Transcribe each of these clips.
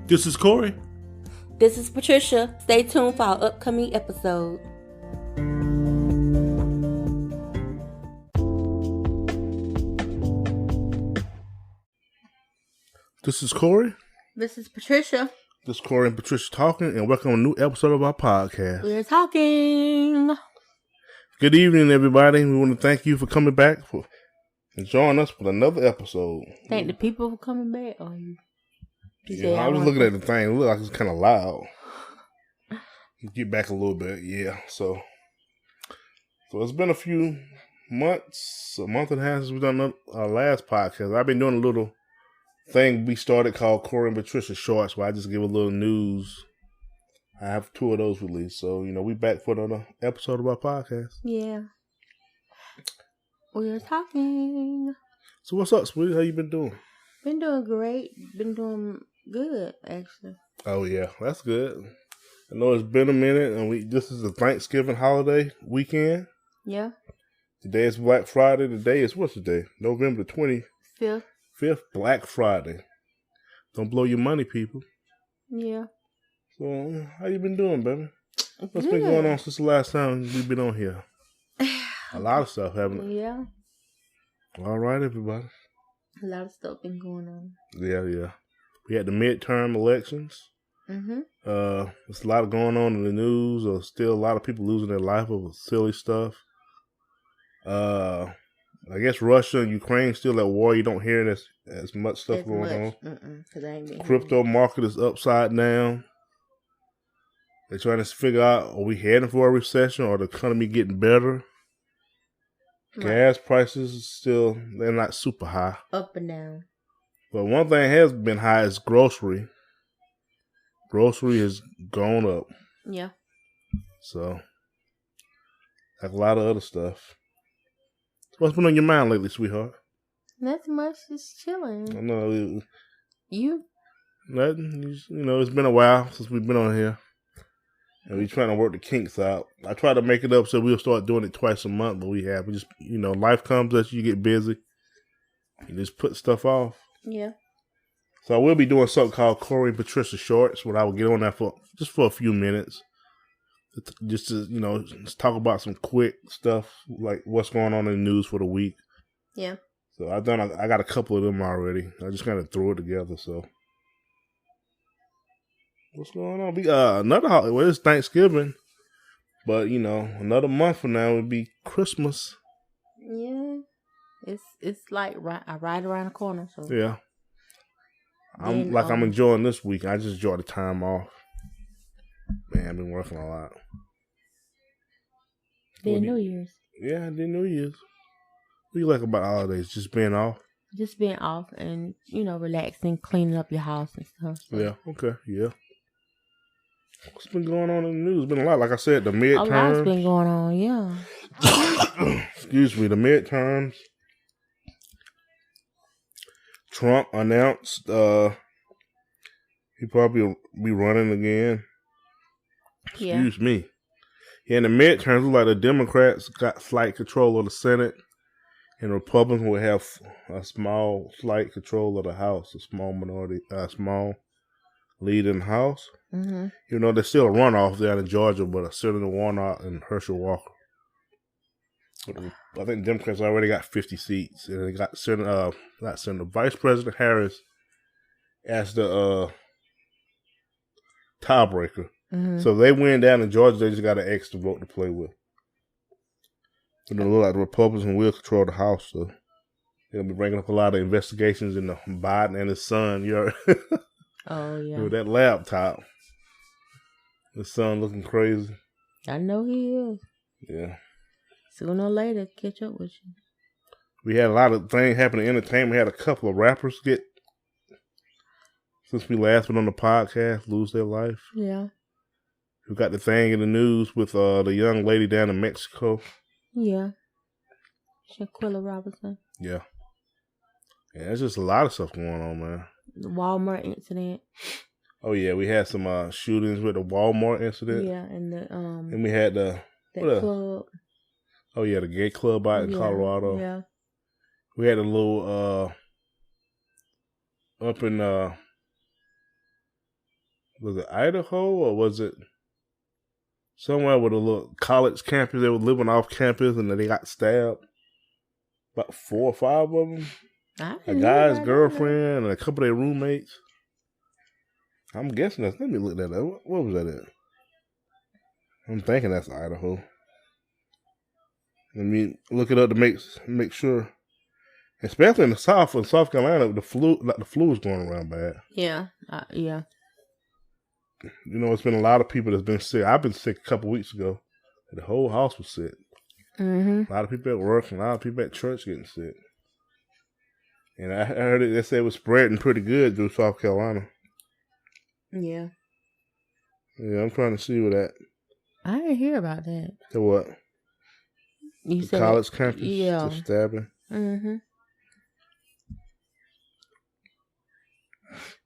This is Corey. This is Patricia. Stay tuned for our upcoming episode. This is Corey. This is Patricia. This is Corey and Patricia talking, and welcome to a new episode of our podcast. We're talking. Good evening, everybody. We want to thank you for coming back and joining us for another episode. Thank the people for coming back. Or you I was looking at the thing. It looked like it's kind of loud. Get back a little bit, yeah. So it's been a few months, a month and a half since we've done our last podcast. I've been doing a little thing we started called Corey and Patricia Shorts, where I just give a little news. I have 2 of those released, so we back for another episode of our podcast. Yeah, we're talking. So what's up, sweetie? How you been doing? Been doing great. Been doing good, actually. Oh yeah, that's good. I know it's been a minute, and this is the Thanksgiving holiday weekend. Yeah. Today is Black Friday. Today is what's the day? November 25th. 5th, Black Friday. Don't blow your money, people. Yeah. So, how you been doing, baby? What's Good. been going on since the last time we've been on here? A lot of stuff, haven't it? Yeah. All right, everybody. A lot of stuff been going on. Yeah. We had the midterm elections. Mm-hmm. There's a lot going on in the news. There's still a lot of people losing their life over silly stuff. I guess Russia and Ukraine still at war. You don't hear as much stuff going on. Crypto market is upside down. They're trying to figure out, are we heading for a recession or the economy getting better? Right. Gas prices still, they're not super high. Up and down. But one thing has been high is grocery. Grocery has gone up. Yeah. So, like a lot of other stuff. What's been on your mind lately, sweetheart? Nothing much, just chilling. I know. You? Nothing. It's been a while since we've been on here. And we're trying to work the kinks out. I try to make it up so we'll start doing it twice a month, but we just, life comes at you get busy. You just put stuff off. Yeah. So I will be doing something called Corey and Patricia Shorts, where I will get on that for a few minutes. Just to, just talk about some quick stuff, like what's going on in the news for the week. Yeah. So I got a couple of them already. I just kind of threw it together, so. What's going on? Another holiday. Well, it's Thanksgiving, but another month from now would be Christmas. Yeah, it's like right around the corner. So yeah, I'm enjoying this week. I just enjoy the time off. Man, I've been working a lot. Then New Year's. Yeah, then New Year's. What do you like about holidays? Just being off. Just being off and relaxing, cleaning up your house and stuff. So. Yeah. Okay. Yeah. What's been going on in the news? Been a lot. Like I said, the midterms. A lot's been going on, yeah. Excuse me, the midterms. Trump announced he probably be running again. Excuse me. Yeah, in the midterms, like the Democrats got slight control of the Senate, and Republicans will have a slight control of the House, a small lead in the House. Mm-hmm. There's still a runoff down in Georgia, but Senator Warnock and Herschel Walker. I think the Democrats already got 50 seats, and they got Vice President Harris as the tiebreaker. Mm-hmm. So if they win down in Georgia, they just got an extra vote to play with. It look like the Republicans will control the House, so they'll be bringing up a lot of investigations into Biden and his son. Oh yeah, with that laptop. His son looking crazy. I know he is. Yeah. Sooner or later, catch up with you. We had a lot of things happen in entertainment. We had a couple of rappers since we last been on the podcast, lose their life. Yeah. We got the thing in the news with the young lady down in Mexico. Yeah. Shanquella Robinson. Yeah. Yeah, there's just a lot of stuff going on, man. The Walmart incident. Oh yeah, we had some shootings with the Walmart incident. Yeah, and we had that club. Oh yeah, the gay club out in Colorado. Yeah. We had a little up in Was it Idaho or was it somewhere with a little college campus? They were living off campus and then they got stabbed. About 4 or 5 of them. A guy's girlfriend and a couple of their roommates. I'm guessing that's. Let me look that up. What was that at? I'm thinking that's Idaho. Let me look it up to make sure. Especially in the South, in South Carolina, the flu is going around bad. Yeah, yeah. You know, it's been a lot of people that's been sick. I've been sick a couple weeks ago. The whole house was sick. Mm-hmm. A lot of people at work and a lot of people at church getting sick. And I heard they said it was spreading pretty good through South Carolina. Yeah. Yeah, I'm trying to see what that. I didn't hear about that. The what? You the said college campus? Yeah. The stabbing? Mm-hmm.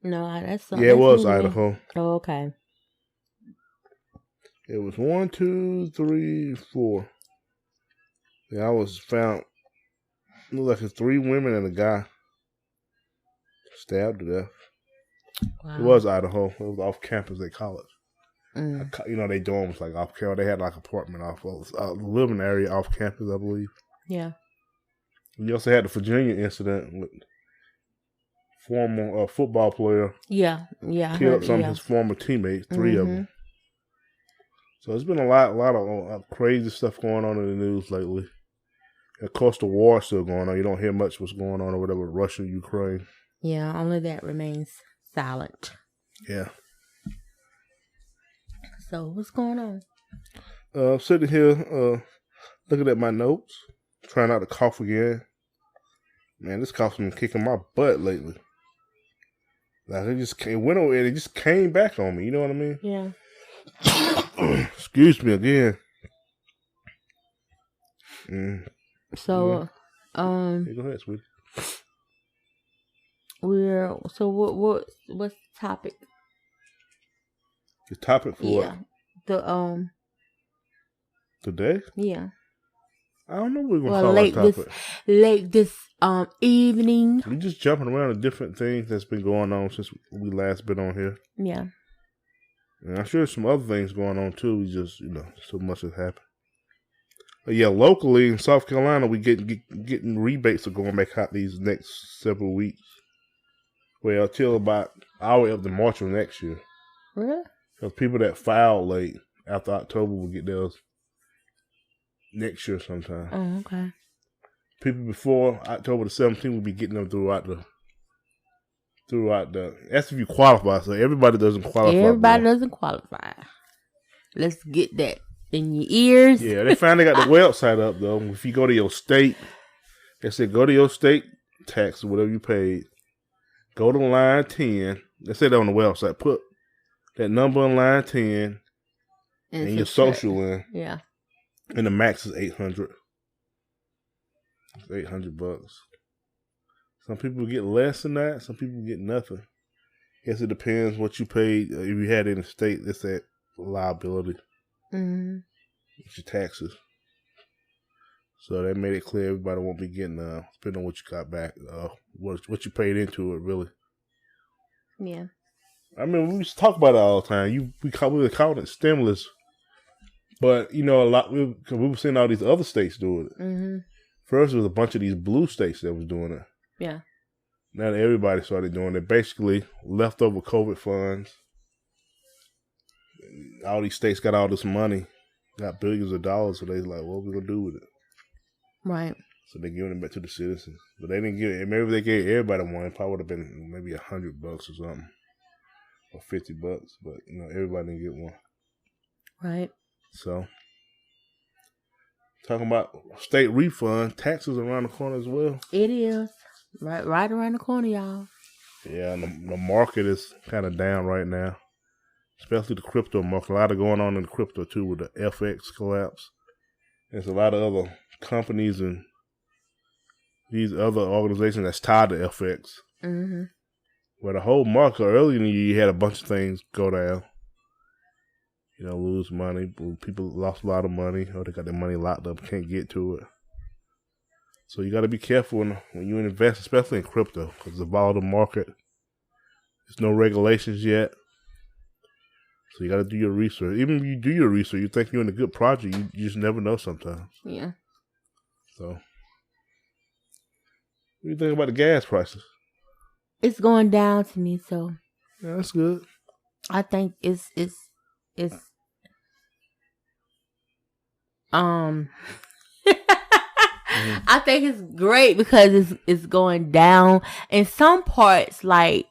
No, that's something. Yeah, it was Idaho. Oh, okay. It was 1, 2, 3, 4. Yeah, I was found. It looked like it's 3 women and a guy stabbed to death. Wow. It was Idaho. It was off campus at college. You know, they dorms like off campus. They had like apartment off living area off campus, I believe. Yeah. You also had the Virginia incident with former football player. Yeah. Killed some of his former teammates, 3 of them. So there's been a lot of crazy stuff going on in the news lately. And of course, the war is still going on. You don't hear much what's going on or whatever with Russia, Ukraine. Yeah, only that remains silent. Yeah. So what's going on? Sitting here, looking at my notes, trying not to cough again. Man, this cough's been kicking my butt lately. Like it went over and it just came back on me. You know what I mean? Yeah. Excuse me again. So, Hey, go ahead, sweetie. what's the topic? The topic for what? Today? Yeah. I don't know what we're gonna call our topic. Late this evening. We just jumping around to different things that's been going on since we last been on here. Yeah. And I'm sure there's some other things going on too. We just, so much has happened. But yeah, locally in South Carolina, we getting rebates are going back out these next several weeks. Well, till about our way up to March of next year. Really? Because people that filed late after October will get theirs next year sometime. Oh, okay. People before October the 17th will be getting them throughout the. That's if you qualify. So everybody doesn't qualify. Everybody doesn't qualify. Let's get that in your ears. Yeah, they finally got the website up though. If you go to your state, they said go to your state tax or whatever you paid. Go to line 10. They said that on the website. Put that number in line 10 and your social in. Yeah. And the max is $800. It's $800. Some people get less than that. Some people get nothing. Guess it depends what you paid. If you had it in the state, it's that liability. Mm-hmm. It's your taxes. So they made it clear everybody won't be getting, depending on what you got back, what you paid into it, really. Yeah. I mean, we used to talk about it all the time. We were calling it stimulus. But, a lot, we were seeing all these other states doing it. Mm-hmm. First, there was a bunch of these blue states that was doing it. Yeah. Now everybody started doing it. Basically, leftover COVID funds. All these states got all this money, got billions of dollars, so they like, what are we going to do with it? Right. So they're giving it back to the citizens. But they didn't give it. Maybe they gave everybody one. It probably would have been maybe $100 or something. Or $50. But, everybody didn't get one. Right. So, talking about state refund, taxes around the corner as well. It is. Right around the corner, y'all. Yeah, and the market is kind of down right now. Especially the crypto market. A lot of going on in the crypto, too, with the FX collapse. There's a lot of other companies and these other organizations that's tied to FX. Mm-hmm. Where the whole market, earlier in the year, you had a bunch of things go down. Lose money. People lost a lot of money, or they got their money locked up, can't get to it. So you got to be careful when you invest, especially in crypto, because it's a volatile market. There's no regulations yet. So you got to do your research. Even if you do your research, you think you're in a good project, you just never know sometimes. Yeah. So, what do you think about the gas prices? It's going down to me, so Yeah, that's good. I think it's I think it's great because it's going down in some parts, like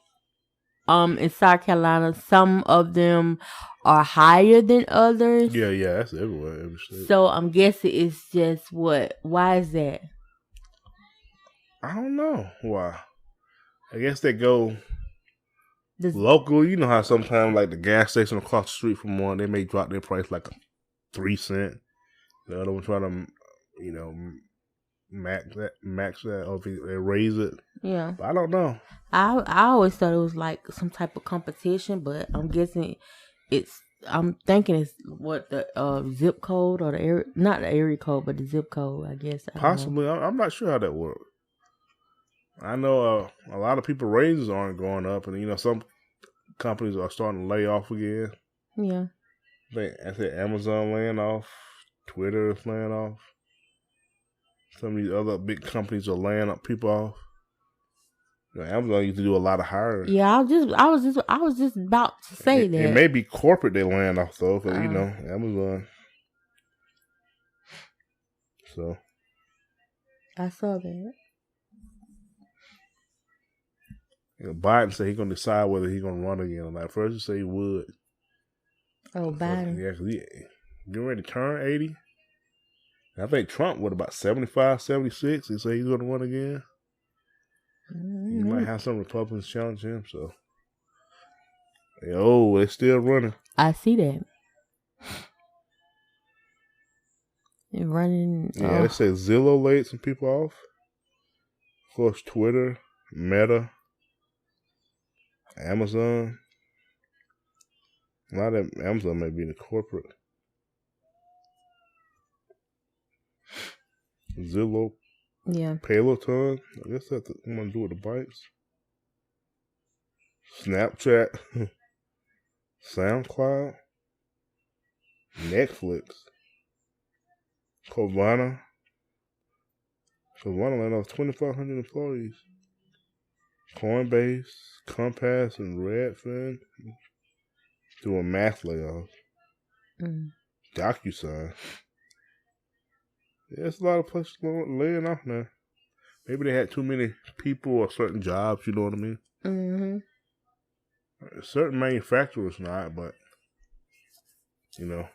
in South Carolina. Some of them are higher than others. Yeah, that's everywhere, every state. So I'm guessing it's just what? Why is that? I don't know why. I guess they go local. You know how sometimes like the gas station across the street from one, they may drop their price like 3 cents. The other one try to, max that, or if they raise it. Yeah, but I don't know. I always thought it was like some type of competition, but I'm guessing I'm thinking it's what the zip code or the area, not the area code, but the zip code. I guess possibly. I'm not sure how that works. I know a lot of people raises aren't going up, and some companies are starting to lay off again. Yeah, I think Amazon laying off, Twitter is laying off. Some of these other big companies are laying up people off. Amazon used to do a lot of hiring. Yeah, I was just about to say that. It may be corporate they laying off though, because Amazon. So I saw that. Biden said he's gonna decide whether he's gonna run again or not. First, he said he would. Oh, Biden. Yeah, because he getting ready to turn 80. I think Trump, about 75, 76? He said he's going to run again. Mm-hmm. He might have some Republicans challenge him, so. They're still running. I see that. They're running. Yeah, they say Zillow laid some people off. Of course, Twitter, Meta, Amazon. A lot of Amazon may be in the corporate. Zillow. Yeah. Peloton. I guess that's what I'm going to do with the bikes. Snapchat. SoundCloud. Netflix. Carvana. Carvana let off 2,500 employees. Coinbase, Compass, and Redfin doing mass layoffs. DocuSign. Yeah, there's a lot of places laying off now. Maybe they had too many people or certain jobs, you know what I mean? Mm-hmm. Certain manufacturers not, but, so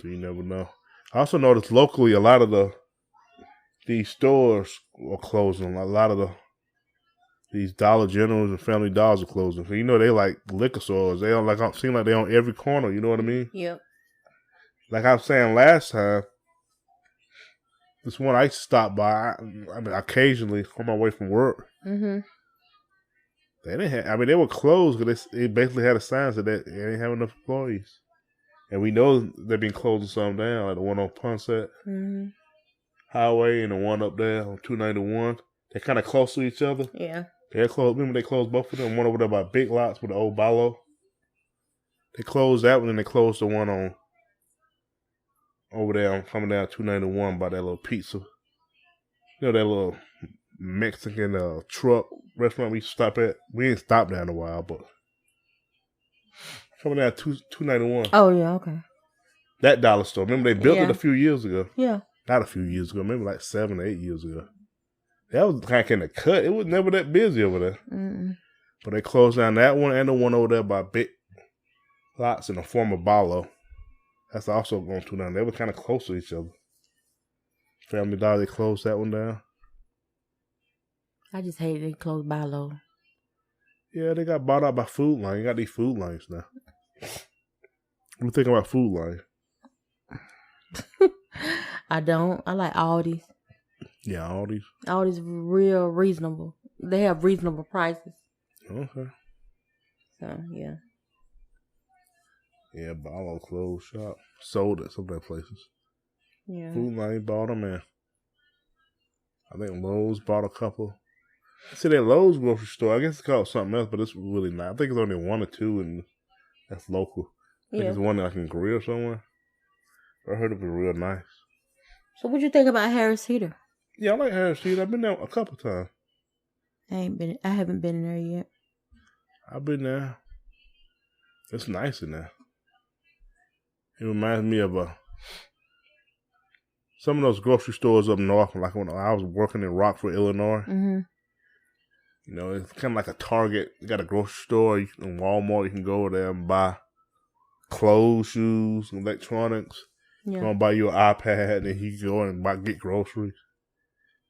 you never know. I also noticed locally a lot of these stores are closing. A lot of these Dollar Generals and Family Dollars are closing. So, they like liquor stores. They don't seem like they're on every corner, you know what I mean? Yep. Like I was saying last time, this one I used to stop by, occasionally on my way from work. Mm-hmm. They didn't have, they were closed because they basically had a sign that they didn't have enough employees. And we know they've been closing some down, like the one on Ponset Highway and the one up there on 291. They're kind of close to each other. Yeah. They're closed. Remember they closed both of them? One over there by Big Lots with the old Balo. They closed that one and they closed the one on over there. I'm coming down 291 by that little pizza. That little Mexican truck restaurant we used to stop at. We ain't stopped there in a while, but coming down 291. Oh, yeah, okay. That dollar store. Remember they built it a few years ago. Yeah. Not a few years ago. Maybe like 7 or 8 years ago. That was kind of in the cut. It was never that busy over there. Mm-mm. But they closed down that one and the one over there by Big Lots in the former Balo. That's also going to down. They were kind of close to each other. Family Dollar, they closed that one down. I just hate they closed Balo. Yeah, they got bought out by Food Line. You got these Food Lines now. What do you think about Food Line? I don't. I like Aldi's. Yeah, Aldi's. Aldi's real reasonable. They have reasonable prices. Okay. So, yeah. Yeah, Balo closed shop. Sold at some of their places. Yeah. Food Line bought them, man. I think Lowe's bought a couple. See, that Lowe's grocery store, I guess it's called something else, but it's really not. I think it's only 1 or 2 in That's local. I think it's one like in Korea or somewhere. I heard it was real nice. So what you think about Harris Teeter? Yeah, I like Harris Teeter. I've been there a couple times. I haven't been there yet. I've been there. It's nice in there. It reminds me of some of those grocery stores up north, like when I was working in Rockford, Illinois. Mm-hmm. You know, it's kind of like a Target. You got a grocery store, in Walmart. You can go over there and buy clothes, shoes, electronics. Yeah. You want to buy you an iPad, and you can go and get groceries.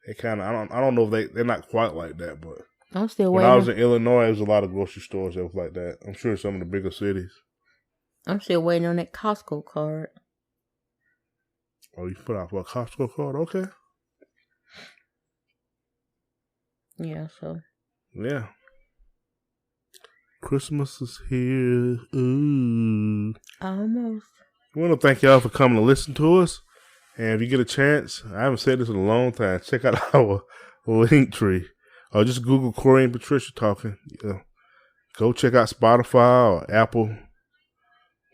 They kind of, I don't know if they're not quite like that, but I'm still when I was in Illinois, there was a lot of grocery stores that was like that. I'm sure some of the bigger cities. I'm still waiting on that Costco card. Oh, you put out for a Costco card? Okay. Yeah, so. Yeah. Christmas is here. Ooh. Almost. I want to thank y'all for coming to listen to us. And if you get a chance, I haven't said this in a long time, check out our link tree. Or just Google Corey and Patricia talking. Yeah. Go check out Spotify or Apple,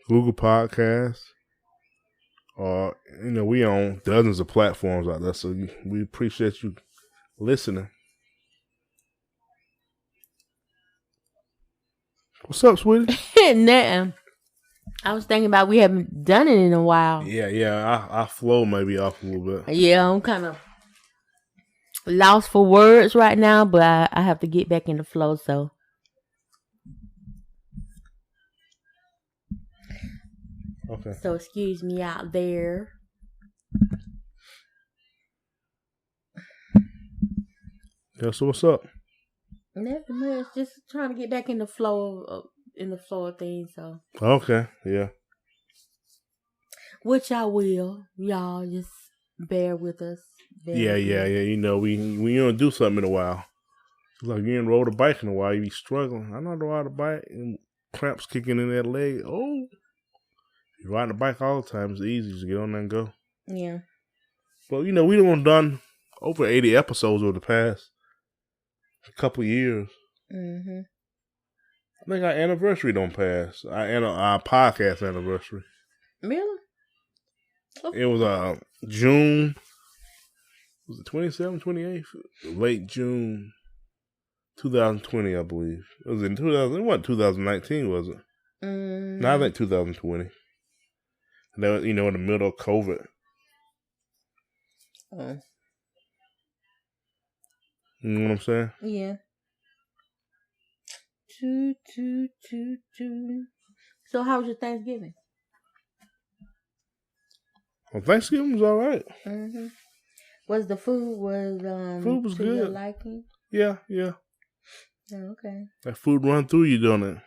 Google Podcasts. Or, we on dozens of platforms out there. So we appreciate you listening. What's up, sweetie? Nothing. I was thinking about we haven't done it in a while. Yeah. Our flow may be off a little bit. Yeah, I'm kind of lost for words right now, but I have to get back in the flow, so. Okay. So excuse me out there. Yeah, so what's up? Nothing much. Just trying to get back in the flow of things. So. Okay. Yeah. Which I will. Y'all just bear with us. Yeah. We don't do something in a while. It's like you ain't rode a bike in a while. You be struggling. I know to ride a bike and cramps kicking in that leg. Oh. You riding a bike all the time. It's easy to get on there and go. Yeah. But we done over 80 episodes over the past couple years. Mm-hmm. I think our anniversary don't pass. Our podcast anniversary. Really? Okay. It was June. Was it 27th, 28th? Late June 2020, I believe. It was in 2000. It wasn't 2019, was it? No, I think 2020. And that was, in the middle of COVID. Oh. You know what I'm saying? Yeah. So how was your Thanksgiving? Well, Thanksgiving was all right. Mm-hmm. Was the food food was to good. Your liking? Yeah. Oh, okay. That food run through you, don't it?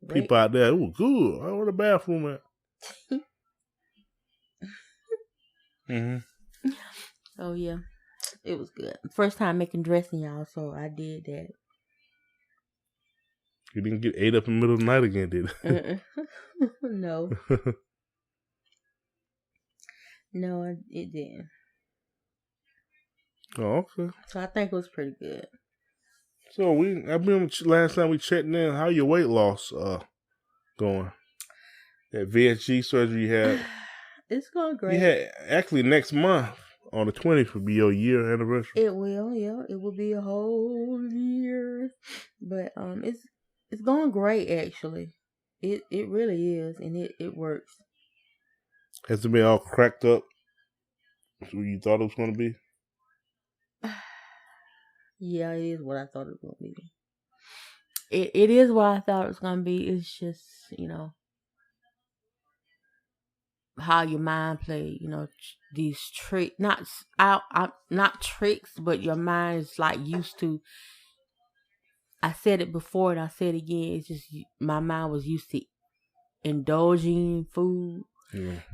Right. People out there, it was good. Where the bathroom at? Mm-hmm. Oh yeah, it was good. First time making dressing, y'all, so I did that. You didn't get ate up in the middle of the night again, did it? No. No, it didn't. Oh, okay. So I think it was pretty good. So I remember last time we checked in. How your weight loss going? That VSG surgery you had. It's going great. You had actually next month on the 20th will be your year anniversary. It will, yeah. It will be a whole year, but it's going great actually. It really is, and it works. Has it been all cracked up? What you thought it was going to be? Yeah, it is what I thought it was going to be. It is what I thought it was going to be. It's just, how your mind play, these tricks, not tricks, but your mind is like used to. I said it before and I said it again. It's just my mind was used to indulging in food,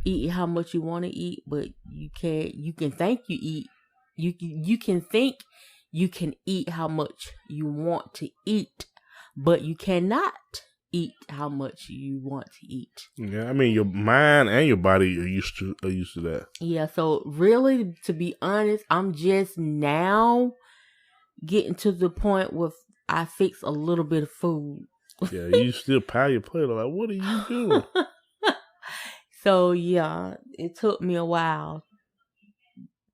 eating how much you want to eat, but you can't. You can think you eat. You can think you can eat how much you want to eat, but you cannot eat how much you want to eat. Yeah, I mean your mind and your body are used to that. Yeah, so really, to be honest, I'm just now getting to the point where I fix a little bit of food. Yeah, you still pile your plate. Like, what are you doing? So, yeah, it took me a while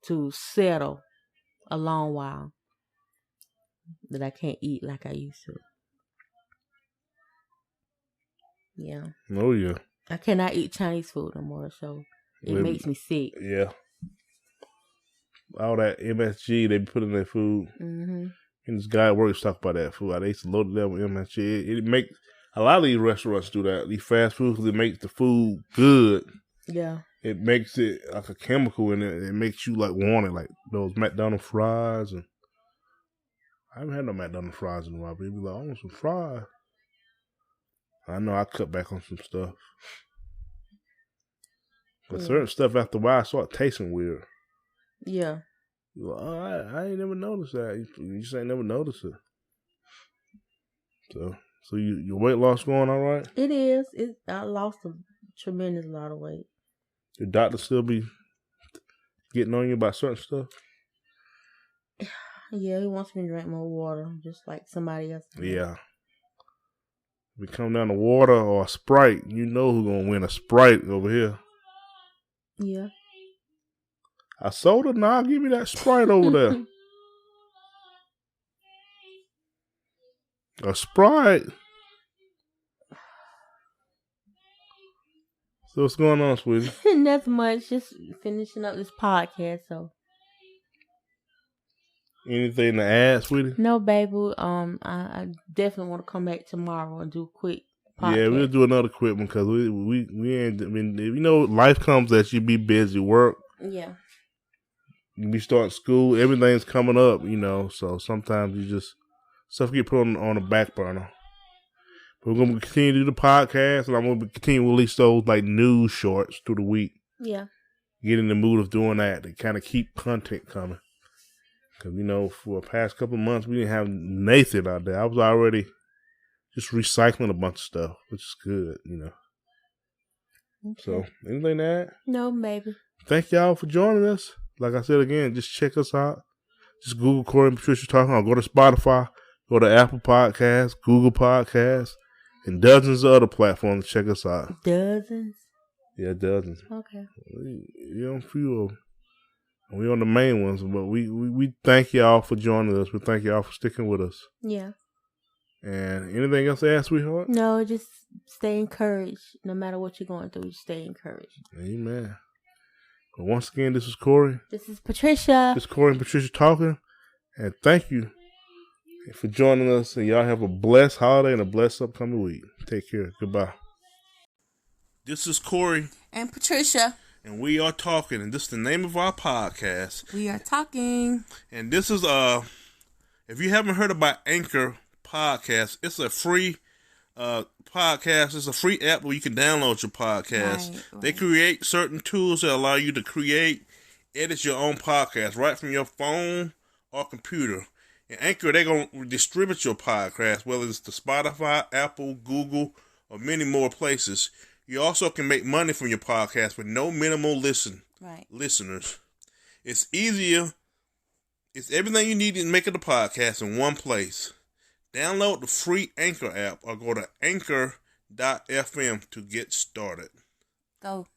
to settle, a long while, that I can't eat like I used to. Yeah. Oh, yeah. I cannot eat Chinese food no more, so it makes me sick. Yeah. All that MSG they put in their food. Mm-hmm. And this guy at work talk about that food. They used to load it up with MSG. It makes a lot of these restaurants do that. These fast food, because it makes the food good. Yeah. It makes it like a chemical in it. It makes you like want it, like those McDonald's fries. And I haven't had no McDonald's fries in a while. People be like, I want some fries. I know I cut back on some stuff. But certain stuff after a while start tasting weird. Yeah. You're like, oh, I ain't never noticed that. You just ain't never noticed it. So your weight loss going all right? It is. I lost a tremendous lot of weight. Your doctor still be getting on you about certain stuff? Yeah, he wants me to drink more water, just like somebody else. Yeah. If we come down to water or a Sprite, you know who's going to win a Sprite over here. Yeah. A soda? Nah, give me that Sprite over there. A Sprite. So what's going on, sweetie? Nothing much. Just finishing up this podcast. So. Anything to add, sweetie? No, baby. I definitely want to come back tomorrow and do a quick podcast. Yeah, we'll do another quick one because we ain't. I mean, you know, life comes at you. Be busy, work. Yeah. You be starting school. Everything's coming up, you know. So sometimes you just stuff get put on the back burner. But we're gonna continue to do the podcast, and I'm gonna continue to release those like news shorts through the week. Yeah. Get in the mood of doing that to kind of keep content coming. Because, you know, for the past couple of months, we didn't have Nathan out there. I was already just recycling a bunch of stuff, which is good, you know. Okay. So, anything to add? No, baby. Thank y'all for joining us. Like I said again, just check us out. Just Google Corey and Patricia Talking. Or go to Spotify, go to Apple Podcasts, Google Podcasts, and dozens of other platforms to check us out. Dozens? Yeah, dozens. Okay. We're on a few of them. We're on the main ones, but we thank y'all for joining us. We thank y'all for sticking with us. Yeah. And anything else to add, sweetheart? No, just stay encouraged. No matter what you're going through, just stay encouraged. Amen. But once again, this is Corey. This is Patricia. This is Corey and Patricia talking. And thank you for joining us. And y'all have a blessed holiday and a blessed upcoming week. Take care. Goodbye. This is Corey. And Patricia. And we are talking, and this is the name of our podcast. We are talking. And this is, if you haven't heard about Anchor Podcast, it's a free podcast. It's a free app where you can download your podcast. Right. They create certain tools that allow you to create, edit your own podcast right from your phone or computer. And Anchor, they're going to distribute your podcast, whether it's to Spotify, Apple, Google, or many more places. You also can make money from your podcast with no minimal listeners. It's easier. It's everything you need to make it a podcast in one place. Download the free Anchor app or go to anchor.fm to get started. Go.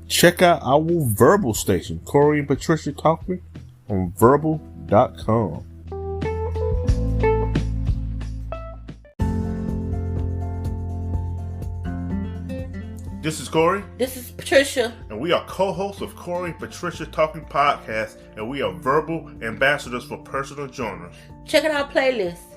Check out our Verbal station, Corey and Patricia Talking, on verbal.com. This is Corey. This is Patricia. And we are co-hosts of Corey and Patricia Talking Podcast, and we are verbal ambassadors for personal genres. Check out our playlist.